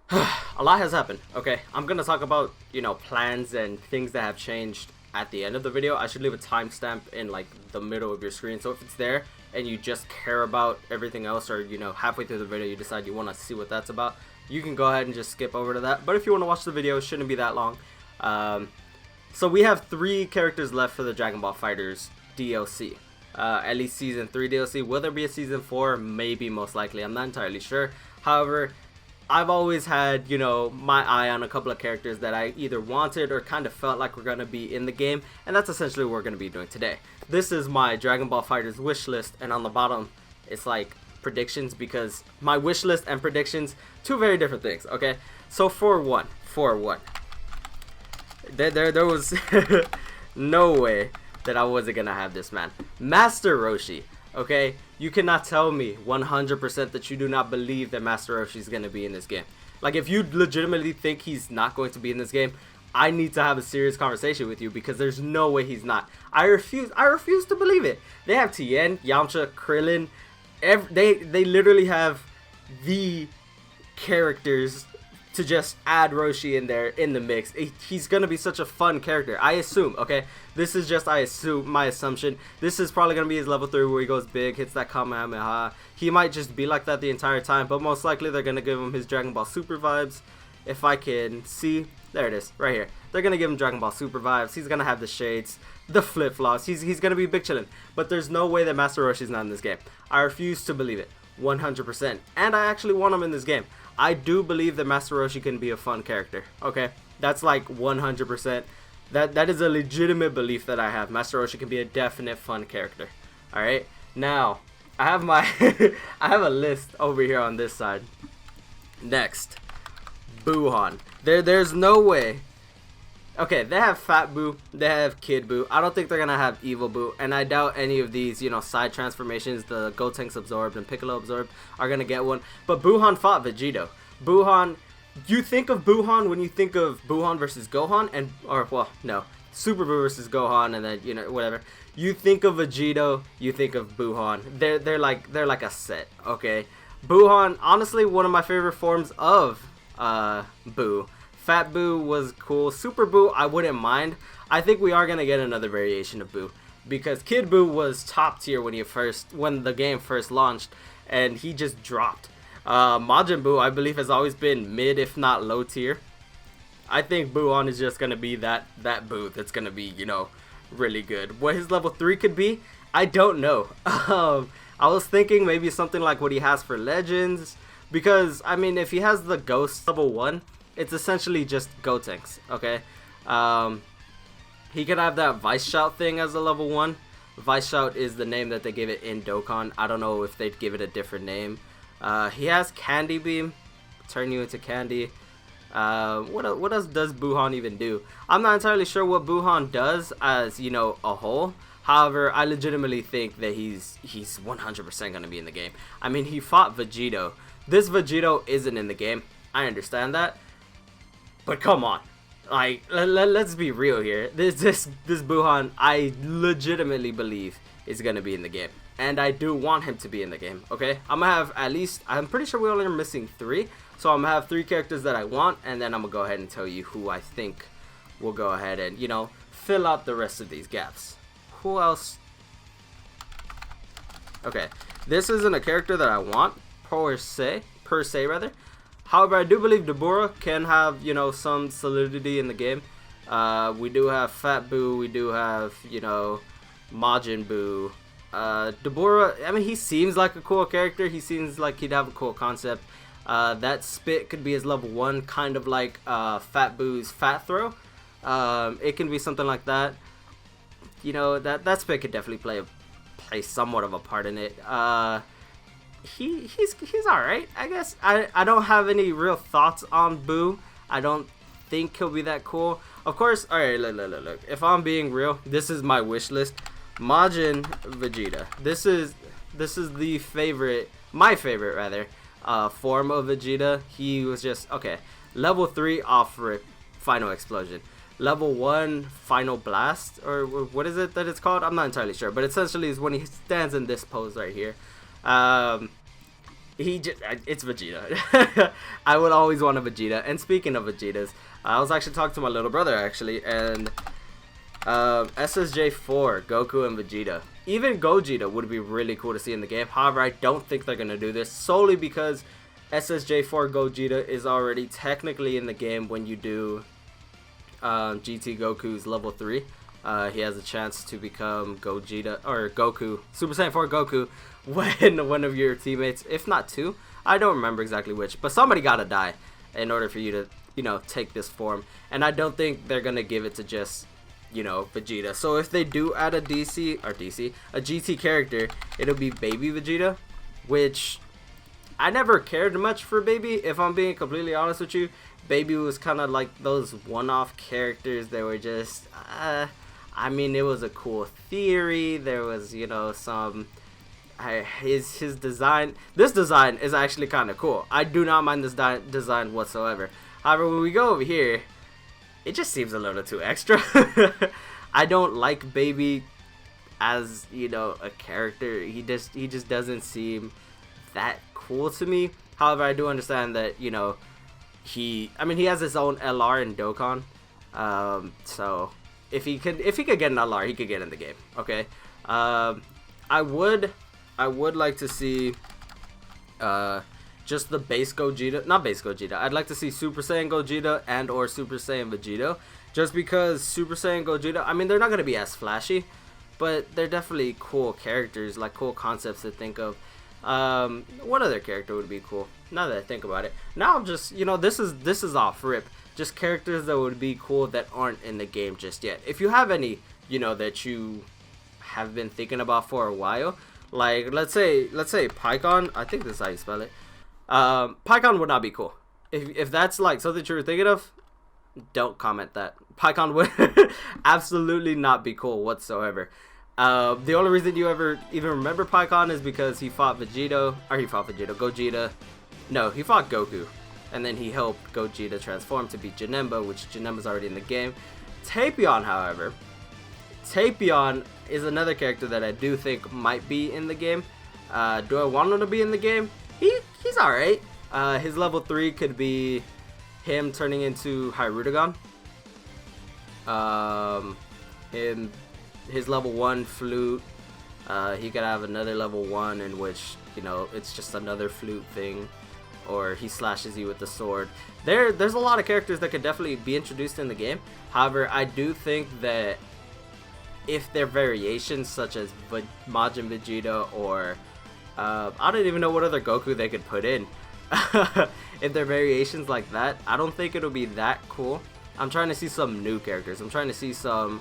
A lot has happened. Okay, I'm gonna talk about plans and things that have changed at the end of the video. I should leave a timestamp in like the middle of your screen, so if it's there and you just care about everything else, or halfway through the video you decide you want to see what that's about, you can go ahead and just skip over to that. But if you want to watch the video, it shouldn't be that long. So we have 3 characters left for the Dragon Ball FighterZ DLC. At least season 3 DLC. Will there be a season 4? Maybe, most likely. I'm not entirely sure. However, I've always had, my eye on a couple of characters that I either wanted or kind of felt like were going to be in the game, and that's essentially what we're going to be doing today. This is my Dragon Ball FighterZ wish list, and on the bottom, it's like predictions, because my wish list and predictions, 2 very different things, okay? So for one, there was no way that I wasn't going to have this man. Master Roshi. Okay, you cannot tell me 100% that you do not believe that Master Roshi is going to be in this game. Like, if you legitimately think he's not going to be in this game, I need to have a serious conversation with you, because there's no way he's not. I refuse to believe it. They have Tien, Yamcha, Krillin. They literally have the characters to just add Roshi in there in the mix. He's gonna be such a fun character, I assume. Okay, this is just my assumption. This is probably gonna be his level 3 where he goes big, hits that Kamehameha. He might just be like that the entire time, but most likely they're gonna give him his Dragon Ball Super vibes. If I can see, there it is, right here. They're gonna give him Dragon Ball Super vibes. He's gonna have the shades, the flip flops. He's gonna be big chillin'. But there's no way that Master Roshi's not in this game. I refuse to believe it, 100%. And I actually want him in this game. I do believe that Master Roshi can be a fun character. Okay, that's like 100%. That is a legitimate belief that I have. Master Roshi can be a definite fun character. All right, now I have my I have a list over here on this side. Next, Buhan. There's no way. Okay, they have Fat Boo, they have Kid Boo. I don't think they're gonna have Evil Boo, and I doubt any of these, side transformations, the Gotenks absorbed and Piccolo absorbed, are gonna get one. But Buhan fought Vegito. Buhan, you think of Buhan when you think of Buhan versus Gohan, Super Boo versus Gohan, and then whatever. You think of Vegito, you think of Buhan. They're like a set, okay? Buhan, honestly, one of my favorite forms of Boo. Fat Boo was cool. Super Boo, I wouldn't mind. I think we are gonna get another variation of Boo, because Kid Boo was top tier when the game first launched, and he just dropped. Majin Buu, I believe, has always been mid, if not low tier. I think Buhan is just gonna be that Boo that's gonna be really good. What his level 3 could be, I don't know. I was thinking maybe something like what he has for Legends, because I mean, if he has the Ghost level 1. It's essentially just Gotenks, okay? He could have that Vice Shout thing as a level 1. Vice Shout is the name that they gave it in Dokkan. I don't know if they'd give it a different name. He has Candy Beam, turn you into candy. What else does Buhan even do? I'm not entirely sure what Buhan does as, a whole. However, I legitimately think that he's 100% going to be in the game. I mean, he fought Vegito. This Vegito isn't in the game. I understand that. But come on, like let's be real here. This Buhan, I legitimately believe is gonna be in the game, and I do want him to be in the game. Okay, I'm gonna have at least. I'm pretty sure we only are missing 3, so I'm gonna have 3 characters that I want, and then I'm gonna go ahead and tell you who I think will go ahead and fill out the rest of these gaps. Who else? Okay, this isn't a character that I want per se rather. However, I do believe Dabura can have, some solidity in the game. We do have Fat Boo, we do have, Majin Buu. Dabura, I mean, he seems like a cool character. He seems like he'd have a cool concept. That spit could be his level 1, kind of like Fat Boo's Fat Throw. It can be something like that. That spit could definitely play somewhat of a part in it. He's alright, I guess. I don't have any real thoughts on Boo. I don't think he'll be that cool. Of course, alright, look. If I'm being real, this is my wish list. Majin Vegeta. This is my favorite rather, form of Vegeta. He was just, okay, level 3 off rip, final explosion. Level 1 final blast, or what is it that it's called? I'm not entirely sure, but essentially is when he stands in this pose right here. It's Vegeta. I would always want a Vegeta. And speaking of Vegetas, I was actually talking to my little brother actually, and SSJ4, Goku and Vegeta. Even Gogeta would be really cool to see in the game. However, I don't think they're gonna do this solely because SSJ4 Gogeta is already technically in the game when you do GT Goku's level 3. He has a chance to become Gogeta or Goku, Super Saiyan 4 Goku, when one of your teammates, if not two, I don't remember exactly which, but somebody gotta die in order for you to, you know, take this form. And I don't think they're gonna give it to just, you know, Vegeta. So if they do add a GT character, it'll be Baby Vegeta, which I never cared much for Baby, if I'm being completely honest with you. Baby was kind of like those one-off characters that were just, I mean, it was a cool theory. There was, you know, some, his design. This design is actually kind of cool. I do not mind this design whatsoever. However, when we go over here, it just seems a little too extra. I don't like Baby as, you know, a character. He just doesn't seem that cool to me. However, I do understand that, you know, he has his own LR in Dokkan. So if he could get an LR, he could get in the game. Okay. I would like to see just the base Gogeta, not base Gogeta. I'd like to see Super Saiyan Gogeta and or Super Saiyan Vegeta, just because Super Saiyan Gogeta, I mean, they're not gonna be as flashy, but they're definitely cool characters, like cool concepts to think of. What other character would be cool? Now that I think about it, now I'm just, you know, this is off rip. Just characters that would be cool that aren't in the game just yet. If you have any, you know, that you have been thinking about for a while, like let's say Pycon, I think this is how you spell it. Pycon would not be cool. If that's like something you were thinking of, don't comment that. Pycon would absolutely not be cool whatsoever. The only reason you ever even remember Pycon is because he fought Gogeta. No, he fought Goku. And then he helped Gogeta transform to be Janemba, which Janemba's already in the game. Tapion, however, is another character that I do think might be in the game. Do I want him to be in the game? He's alright. His level 3 could be him turning into Hyrudigon. His level 1 flute. He could have another level 1 in which, you know, it's just another flute thing. Or he slashes you with the sword. There's a lot of characters that could definitely be introduced in the game. However, I do think that if they're variations such as Majin Vegeta or I don't even know what other Goku they could put in. If they're variations like that, I don't think it'll be that cool. I'm trying to see some new characters. I'm trying to see some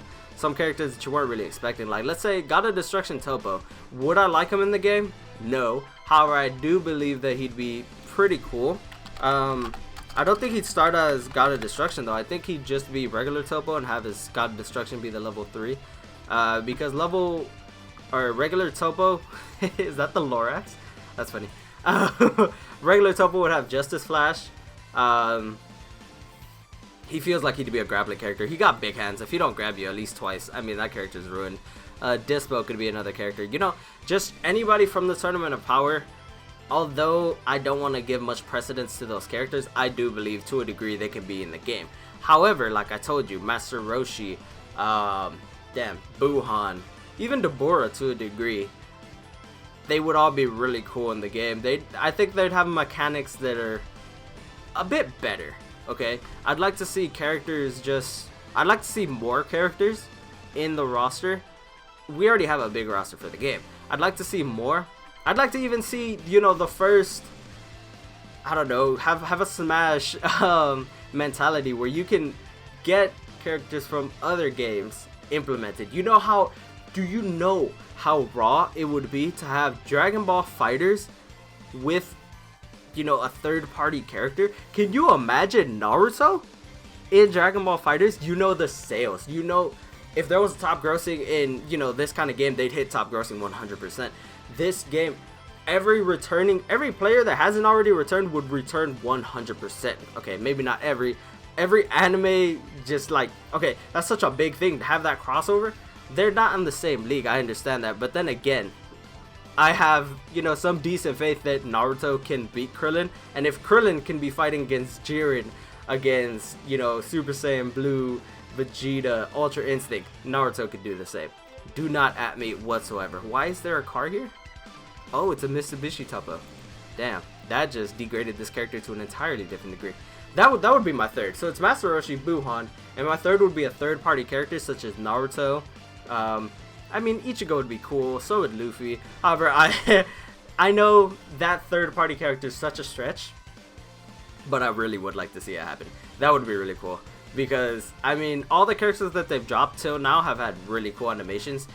characters that you weren't really expecting. Like, let's say God of Destruction Topo. Would I like him in the game? No. However, I do believe that he'd be pretty cool. I don't think he'd start as God of Destruction though. I think he'd just be regular Topo and have his God of Destruction be the level 3. Because regular Topo, is that the Lorax? That's funny. Regular Topo would have Justice Flash. He feels like he'd be a grappling character. He got big hands. If he don't grab you at least twice, I mean, that character's ruined. Dispo could be another character. You know, just anybody from the Tournament of Power. Although I don't want to give much precedence to those characters, I do believe to a degree they can be in the game. However, like I told you, Master Roshi, Buhan, even Deborah to a degree, they would all be really cool in the game. I think they'd have mechanics that are a bit better. Okay, I'd like to see I'd like to see more characters in the roster. We already have a big roster for the game. I'd like to see more. I'd like to even see, you know, the first, I don't know, have a Smash mentality where you can get characters from other games implemented. Do you know how raw it would be to have Dragon Ball FighterZ with, you know, a third-party character? Can you imagine Naruto in Dragon Ball FighterZ? You know the sales. You know, if there was a top grossing in, you know, this kind of game, they'd hit top grossing 100%. This game, every player that hasn't already returned would return 100%. Okay, maybe not every anime, just like, okay, that's such a big thing to have that crossover. They're not in the same league, I understand that, but then again, I have, you know, some decent faith that Naruto can beat Krillin, and if Krillin can be fighting against Jiren, against, you know, Super Saiyan Blue, Vegeta, Ultra Instinct, Naruto could do the same. Do not at me whatsoever. Why is there a car here? Oh, it's a Mitsubishi Topo. Damn, that just degraded this character to an entirely different degree. That would be my third. So it's Master Roshi, Buhan, and my third would be a third-party character such as Naruto. I mean, Ichigo would be cool. So would Luffy. However, I know that third-party character is such a stretch, but I really would like to see it happen. That would be really cool because I mean, all the characters that they've dropped till now have had really cool animations,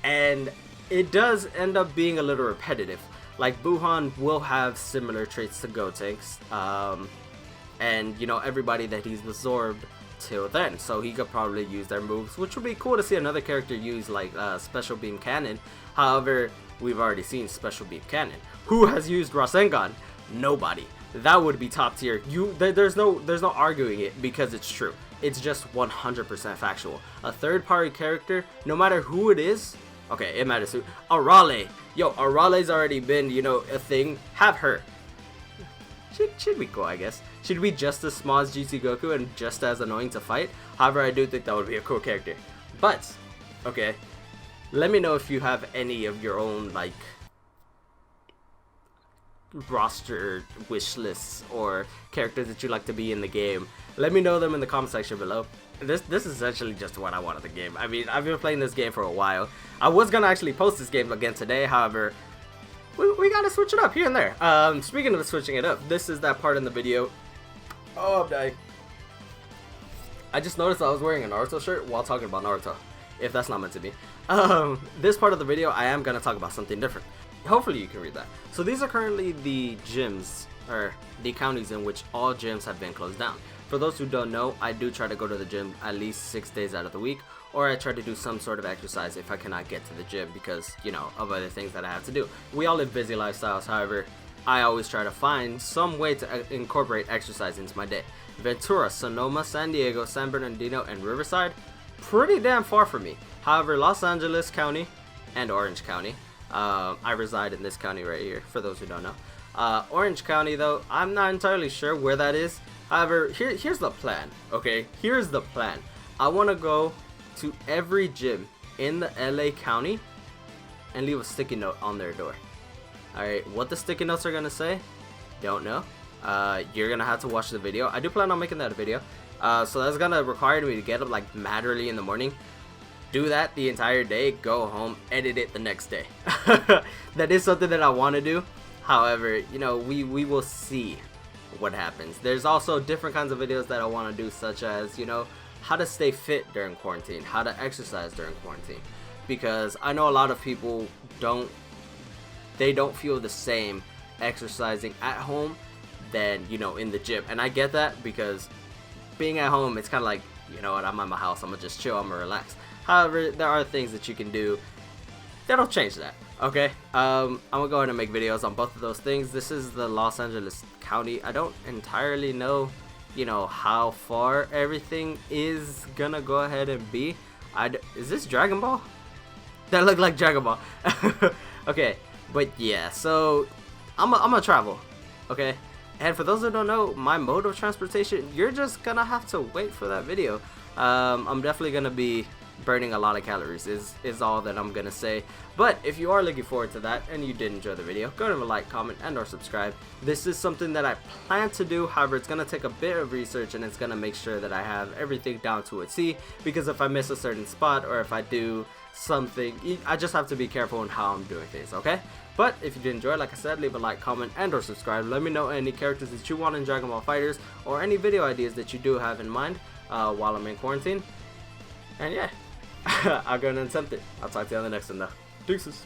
and it does end up being a little repetitive. Like Buhan will have similar traits to Gotenks. And you know, everybody that he's absorbed till then, so he could probably use their moves, which would be cool to see another character use, like Special Beam Cannon. However, we've already seen Special Beam Cannon. Who has used Rasengan? Nobody. That would be top tier. There's no arguing it because it's true. It's just 100% factual. A third party character, no matter who it is. Okay, it matters who. Arale. Yo, Arale's already been, you know, a thing. Have her. Should be cool, I guess. Should be just as small as GT Goku and just as annoying to fight. However, I do think that would be a cool character. But, okay, let me know if you have any of your own, like, roster wish lists or characters that you'd like to be in the game. Let me know them in the comment section below. This is essentially just what I want of the game. I mean, I've been playing this game for a while. I was gonna actually post this game again today, however, we gotta switch it up here and there. Speaking of switching it up, this is that part in the video. Oh, I'm dying. I just noticed I was wearing a Naruto shirt while talking about Naruto, if that's not meant to be. This part of the video, I am gonna talk about something different. Hopefully you can read that. So these are currently the gyms, or the counties in which all gyms have been closed down. For those who don't know, I do try to go to the gym at least 6 days out of the week, or I try to do some sort of exercise if I cannot get to the gym because, you know, of other things that I have to do. We all live busy lifestyles, however, I always try to find some way to incorporate exercise into my day. Ventura, Sonoma, San Diego, San Bernardino, and Riverside, pretty damn far from me. However, Los Angeles County and Orange County, I reside in this county right here, for those who don't know. Orange County, though, I'm not entirely sure where that is. However, here's the plan, okay? Here's the plan. I want to go to every gym in the LA County and leave a sticky note on their door. Alright, what the sticky notes are going to say, don't know. You're going to have to watch the video. I do plan on making that a video. So that's going to require me to get up like mad early in the morning. Do that the entire day, go home, edit it the next day. That is something that I want to do. However, you know, we will see what happens. There's also different kinds of videos that I want to do, such as, you know, how to stay fit during quarantine, how to exercise during quarantine, because I know a lot of people don't feel the same exercising at home than, you know, in the gym. And I get that because being at home, it's kind of like, you know what, I'm at my house, I'm gonna just chill, I'm gonna relax. However, there are things that you can do that'll change that. Okay, I'm gonna go ahead and make videos on both of those things. This is the Los Angeles County. I don't entirely know, you know, how far everything is gonna go ahead and be. Is this Dragon Ball? That looked like Dragon Ball. Okay, but yeah, so I'm gonna travel, okay? And for those who don't know, my mode of transportation, you're just gonna have to wait for that video. I'm definitely gonna be burning a lot of calories is all that I'm gonna say. But if you are looking forward to that and you did enjoy the video, go ahead and like, comment, and or subscribe. This is something that I plan to do. However, it's gonna take a bit of research and it's gonna make sure that I have everything down to a T, because if I miss a certain spot or if I do something, I just have to be careful in how I'm doing things, okay? But if you did enjoy, like I said, leave a like, comment, and or subscribe. Let me know any characters that you want in Dragon Ball FighterZ or any video ideas that you do have in mind while I'm in quarantine. And yeah, I'll go and attempt it. I'll talk to you on the next one though. Deuces.